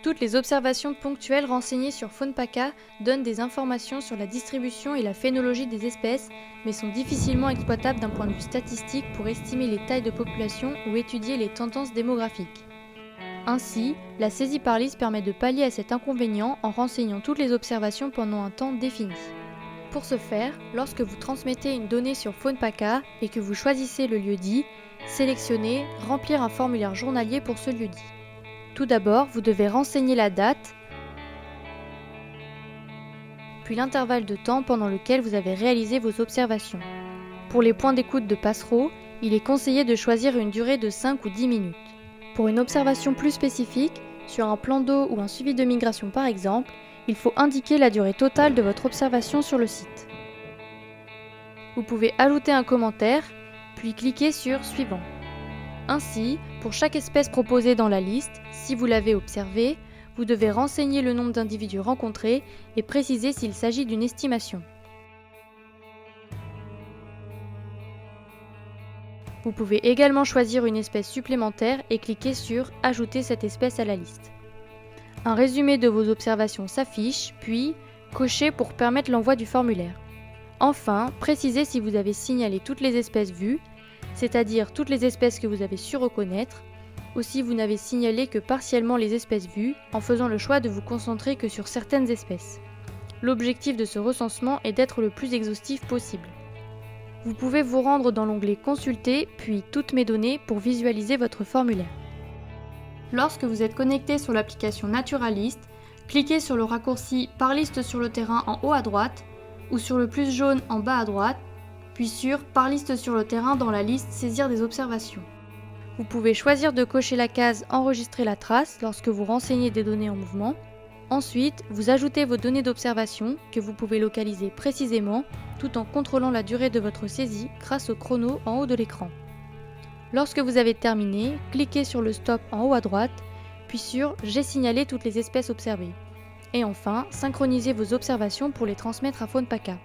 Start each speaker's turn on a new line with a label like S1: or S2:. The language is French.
S1: Toutes les observations ponctuelles renseignées sur FaunPaka donnent des informations sur la distribution et la phénologie des espèces, mais sont difficilement exploitables d'un point de vue statistique pour estimer les tailles de population ou étudier les tendances démographiques. Ainsi, la saisie par liste permet de pallier à cet inconvénient en renseignant toutes les observations pendant un temps défini. Pour ce faire, lorsque vous transmettez une donnée sur FaunPaka et que vous choisissez le lieu-dit, sélectionnez « Remplir un formulaire journalier pour ce lieu-dit ». Tout d'abord, vous devez renseigner la date, puis l'intervalle de temps pendant lequel vous avez réalisé vos observations. Pour les points d'écoute de passereaux, il est conseillé de choisir une durée de 5 ou 10 minutes. Pour une observation plus spécifique, sur un plan d'eau ou un suivi de migration par exemple, il faut indiquer la durée totale de votre observation sur le site. Vous pouvez ajouter un commentaire, puis cliquer sur « Suivant ». Ainsi, pour chaque espèce proposée dans la liste, si vous l'avez observée, vous devez renseigner le nombre d'individus rencontrés et préciser s'il s'agit d'une estimation. Vous pouvez également choisir une espèce supplémentaire et cliquer sur « Ajouter cette espèce à la liste ». Un résumé de vos observations s'affiche, puis cochez pour permettre l'envoi du formulaire. Enfin, précisez si vous avez signalé toutes les espèces vues, c'est-à-dire toutes les espèces que vous avez su reconnaître, ou si vous n'avez signalé que partiellement les espèces vues, en faisant le choix de vous concentrer que sur certaines espèces. L'objectif de ce recensement est d'être le plus exhaustif possible. Vous pouvez vous rendre dans l'onglet « Consulter » puis « Toutes mes données » pour visualiser votre formulaire. Lorsque vous êtes connecté sur l'application Naturalist, cliquez sur le raccourci « Par liste sur le terrain » en haut à droite, ou sur le plus jaune en bas à droite, puis sur « Par liste sur le terrain » dans la liste « Saisir des observations ». Vous pouvez choisir de cocher la case « Enregistrer la trace » lorsque vous renseignez des données en mouvement. Ensuite, vous ajoutez vos données d'observation que vous pouvez localiser précisément tout en contrôlant la durée de votre saisie grâce au chrono en haut de l'écran. Lorsque vous avez terminé, cliquez sur le stop en haut à droite, puis sur « J'ai signalé toutes les espèces observées ». Et enfin, synchronisez vos observations pour les transmettre à FaunPaka.